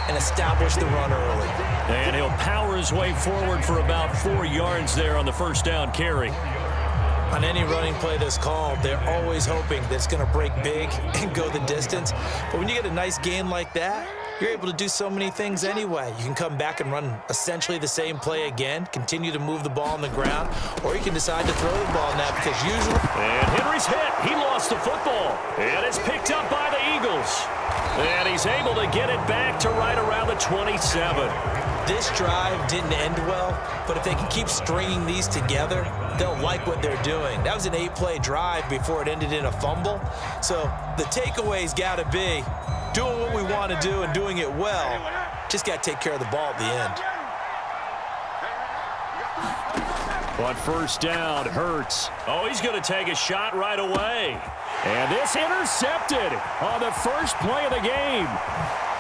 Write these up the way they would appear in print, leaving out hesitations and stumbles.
and establish the run early. And he'll power his way forward for about 4 yards there on the first down carry. On any running play that's called, they're always hoping that it's going to break big and go the distance. But when you get a nice gain like that, you're able to do so many things anyway. You can come back and run essentially the same play again, continue to move the ball on the ground, or you can decide to throw the ball now because usually... And Henry's hit. He lost the football. And it's picked up by the Eagles. And he's able to get it back to right around the 27. This drive didn't end well, but if they can keep stringing these together, they'll like what they're doing. That was an 8-play drive before it ended in a fumble. So the takeaway's got to be doing what we want to do and doing it well. Just got to take care of the ball at the end. But first down, Hurts. Oh, he's going to take a shot right away. And this intercepted on the first play of the game.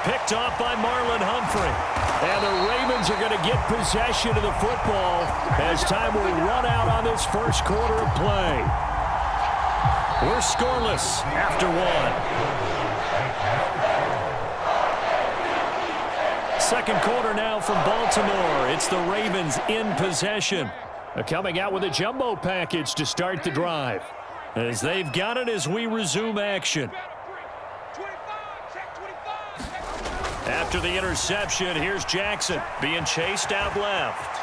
Picked off by Marlon Humphrey. And the Ravens are going to get possession of the football as time will run out on this first quarter of play. We're scoreless after one. Second quarter now from Baltimore. It's the Ravens in possession. They're coming out with a jumbo package to start the drive. As they've got it as we resume action. After the interception, here's Jackson being chased out left.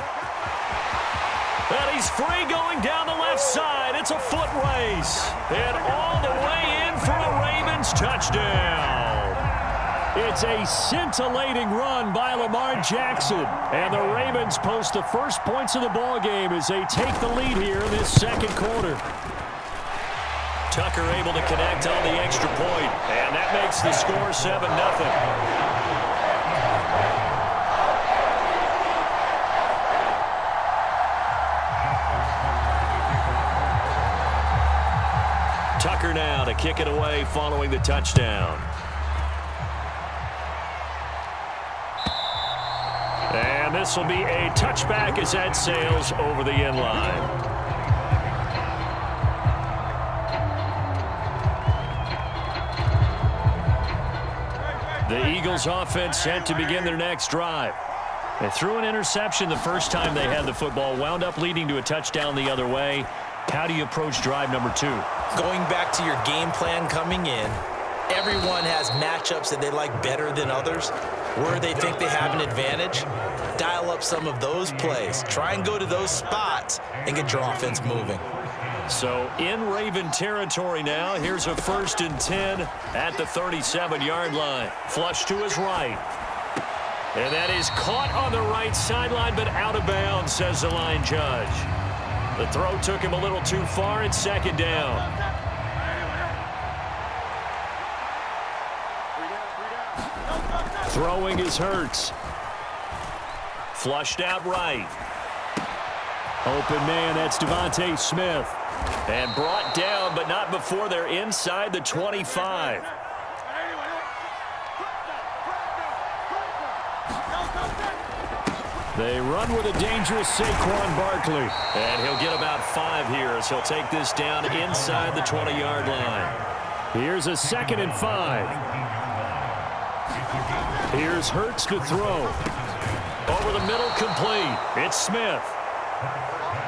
And he's free going down the left side. It's a foot race. And all the way in for a Ravens touchdown. It's a scintillating run by Lamar Jackson. And the Ravens post the first points of the ballgame as they take the lead here in this second quarter. Tucker able to connect on the extra point. And that makes the score 7-0. Tucker now to kick it away following the touchdown. And this will be a touchback as that sails over the end line. The Eagles offense set to begin their next drive. They threw an interception the first time they had the football, wound up leading to a touchdown the other way. How do you approach drive number 2? Going back to your game plan coming in, everyone has matchups that they like better than others. Where they think they have an advantage, dial up some of those plays. Try and go to those spots and get your offense moving. So in Raven territory now, here's a 1st and 10 at the 37-yard line. Flush to his right. And that is caught on the right sideline, but out of bounds, says the line judge. The throw took him a little too far. It's second down. Throwing is Hurts. Flushed out right. Open man, that's Devontae Smith. And brought down, but not before they're inside the 25. They run with a dangerous Saquon Barkley. And he'll get about 5 here as he'll take this down inside the 20-yard line. Here's a 2nd and 5. Here's Hurts to throw. Over the middle, complete. It's Smith.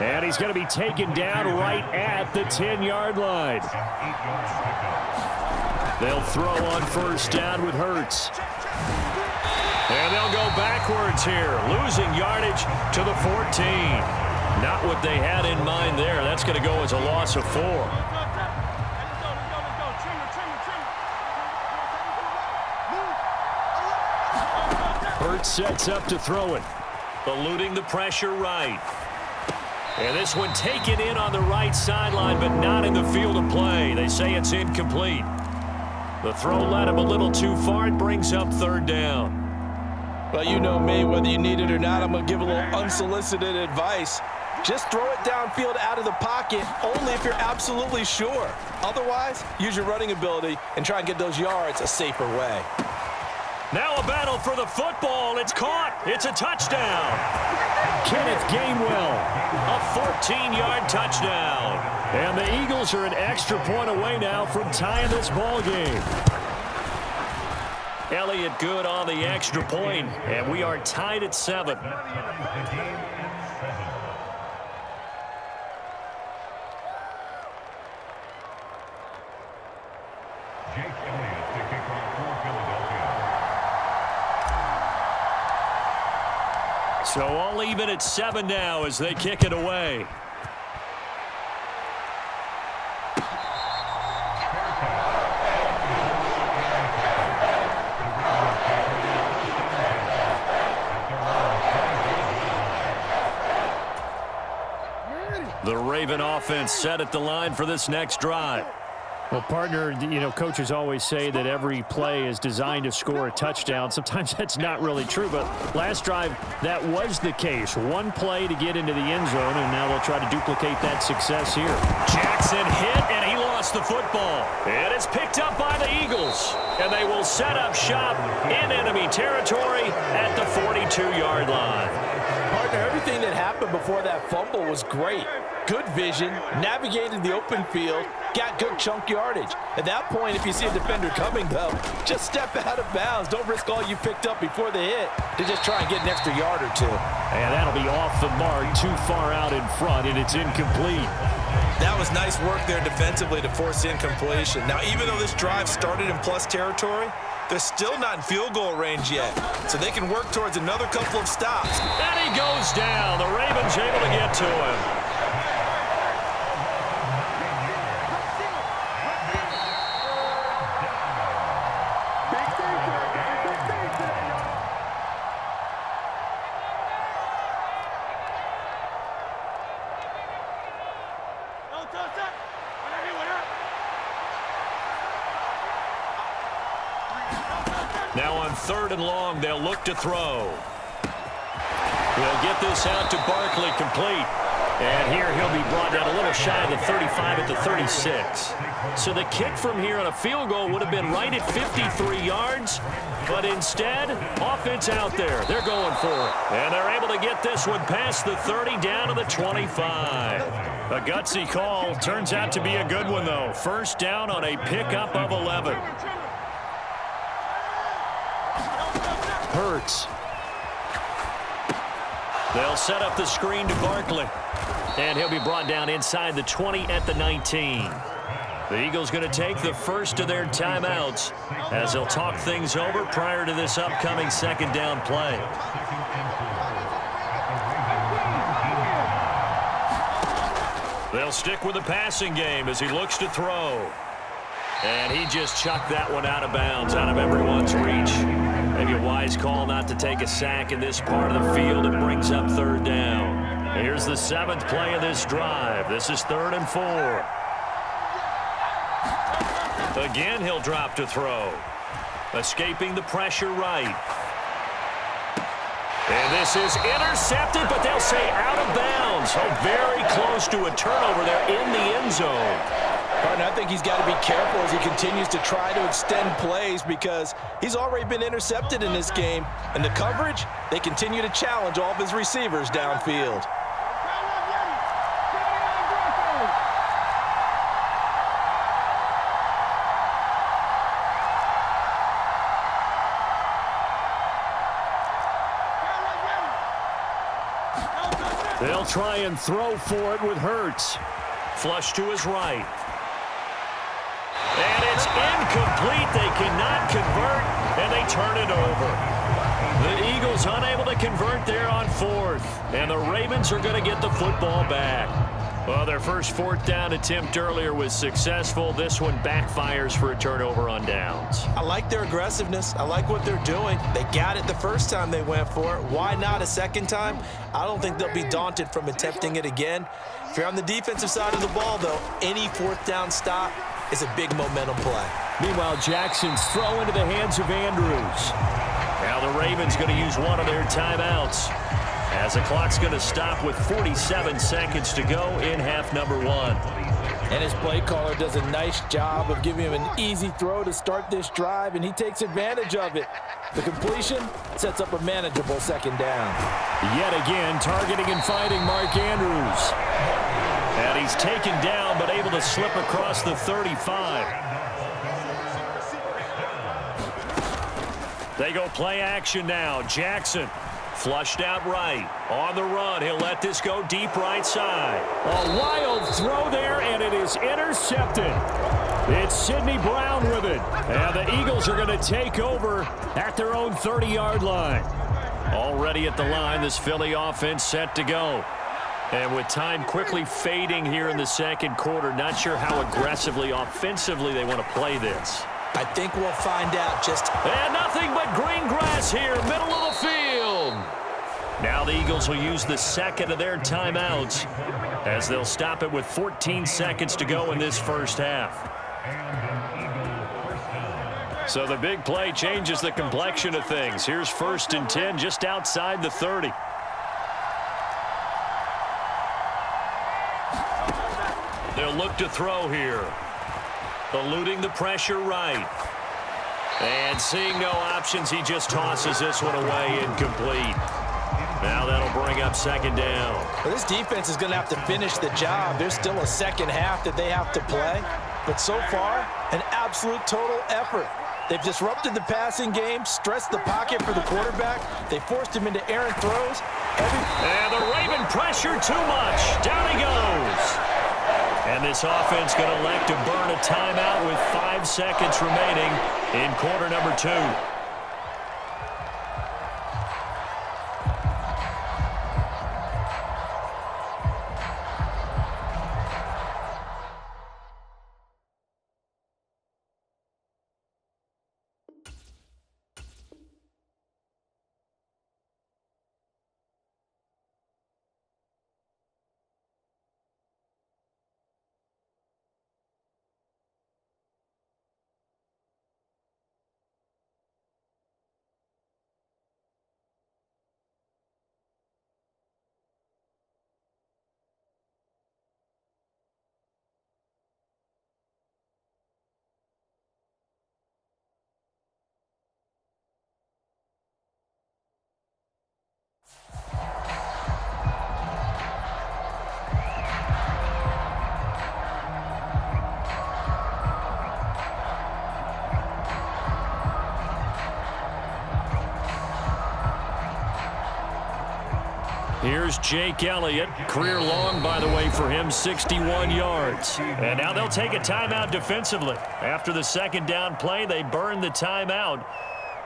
And he's going to be taken down right at the 10-yard line. They'll throw on first down with Hurts. And they'll go backwards here, losing yardage to the 14. Not what they had in mind there. That's going to go as a loss of 4. Hurts sets up to throw it. Eluding the pressure right. And this one taken in on the right sideline, but not in the field of play. They say it's incomplete. The throw led him a little too far. It brings up 3rd down. Well, you know me, whether you need it or not, I'm going to give a little unsolicited advice. Just throw it downfield out of the pocket only if you're absolutely sure. Otherwise, use your running ability and try and get those yards a safer way. Now a battle for the football. It's caught. It's a touchdown. Kenneth Gainwell, a 14-yard touchdown. And the Eagles are an extra point away now from tying this ball game. Elliott good on the extra point, and we are tied at 7. So all even at 7 now as they kick it away. The Raven offense set at the line for this next drive. Well, partner, coaches always say that every play is designed to score a touchdown. Sometimes that's not really true, but last drive, that was the case. One play to get into the end zone, and now they'll try to duplicate that success here. Jackson hit, and he lost the football. And it's picked up by the Eagles, and they will set up shop in enemy territory at the 42-yard line. Partner, everything that happened before that fumble was great. Good vision, navigated the open field, got good chunk yardage. At that point, if you see a defender coming, though, just step out of bounds. Don't risk all you picked up before the hit to just try and get an extra yard or two. And that'll be off the mark, too far out in front, and it's incomplete. That was nice work there defensively to force incompletion. Now, even though this drive started in plus territory, they're still not in field goal range yet, so they can work towards another couple of stops. And he goes down. The Ravens able to get to him. Now on 3rd and long, they'll look to throw. We'll get this out to Barkley, complete. And here he'll be brought down a little shy of the 35 at the 36. So the kick from here on a field goal would have been right at 53 yards. But instead, offense out there. They're going for it. And they're able to get this one past the 30 down to the 25. A gutsy call. Turns out to be a good one, though. First down on a pickup of 11. Hurts. They'll set up the screen to Barkley. And he'll be brought down inside the 20 at the 19. The Eagles going to take the first of their timeouts as they'll talk things over prior to this upcoming second down play. They'll stick with the passing game as he looks to throw. And he just chucked that one out of bounds, out of everyone's reach. Maybe a wise call not to take a sack in this part of the field. It brings up 3rd down. Here's the 7th play of this drive. This is 3rd and 4. Again, he'll drop to throw. Escaping the pressure right. And this is intercepted, but they'll say out of bounds. Oh, very close to a turnover there in the end zone. Partner, I think he's got to be careful as he continues to try to extend plays because he's already been intercepted in this game. And the coverage, they continue to challenge all of his receivers downfield. They'll try and throw for it with Hurts. Flush to his right. And it's incomplete. They cannot convert, and they turn it over. The Eagles unable to convert there on 4th, and the Ravens are going to get the football back. Well, their first 4th down attempt earlier was successful. This one backfires for a turnover on downs. I like their aggressiveness. I like what they're doing. They got it the first time they went for it. Why not a second time? I don't think they'll be daunted from attempting it again. If you're on the defensive side of the ball, though, any 4th down stop is a big momentum play. Meanwhile, Jackson's throw into the hands of Andrews. Now the Ravens going to use one of their timeouts as the clock's going to stop with 47 seconds to go in half number 1. And his play caller does a nice job of giving him an easy throw to start this drive, and he takes advantage of it. The completion sets up a manageable second down. Yet again, targeting and finding Mark Andrews. And he's taken down, but able to slip across the 35. They go play action now. Jackson flushed out right. On the run, he'll let this go deep right side. A wild throw there, and it is intercepted. It's Sidney Brown with it. And the Eagles are going to take over at their own 30-yard line. Already at the line, this Philly offense set to go. And with time quickly fading here in the second quarter, not sure how aggressively, offensively they want to play this. I think we'll find out just... And nothing but green grass here, middle of the field. Now the Eagles will use the second of their timeouts as they'll stop it with 14 seconds to go in this first half. So the big play changes the complexion of things. Here's 1st and 10 just outside the 30. They'll look to throw here. Eluding the pressure right. And seeing no options, he just tosses this one away incomplete. Now that'll bring up 2nd down. Well, this defense is going to have to finish the job. There's still a second half that they have to play. But so far, an absolute total effort. They've disrupted the passing game, stressed the pocket for the quarterback. They forced him into errant throws. And the Raven pressure too much. Down he goes. And this offense going to elect to burn a timeout with 5 seconds remaining in quarter number 2. Here's Jake Elliott. Career long, by the way, for him, 61 yards. And now they'll take a timeout defensively. After the 2nd down play, they burn the timeout,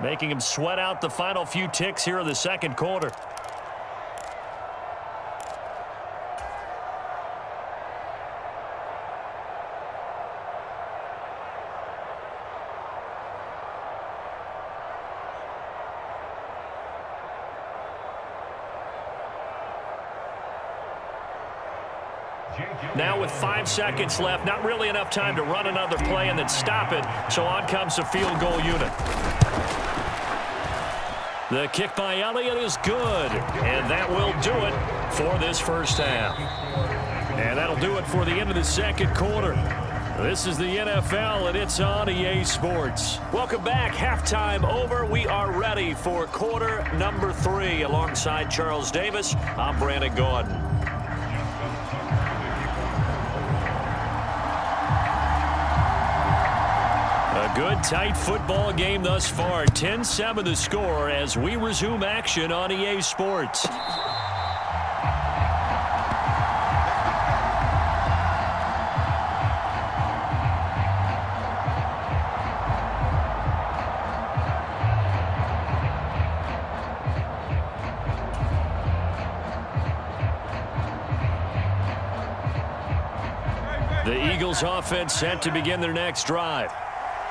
making him sweat out the final few ticks here in the second quarter. Now with 5 seconds left, not really enough time to run another play and then stop it, so on comes the field goal unit. The kick by Elliott is good, and that will do it for this first half. And that'll do it for the end of the second quarter. This is the NFL, and it's on EA Sports. Welcome back. Halftime over. We are ready for quarter number 3. Alongside Charles Davis, I'm Brandon Gaudin. A good, tight football game thus far. 10-7 the score as we resume action on EA Sports. The Eagles offense set to begin their next drive.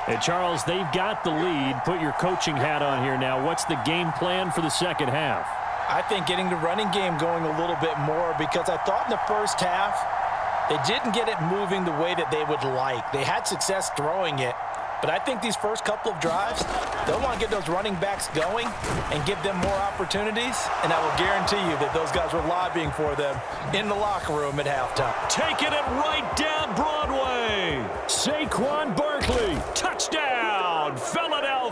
And Charles, they've got the lead. Put your coaching hat on here now. What's the game plan for the second half? I think getting the running game going a little bit more, because I thought in the first half they didn't get it moving the way that they would like. They had success throwing it, but I think these first couple of drives, they'll want to get those running backs going and give them more opportunities, and I will guarantee you that those guys were lobbying for them in the locker room at halftime. Taking it right down Broadway. Saquon Barkley. Touchdown, Philadelphia.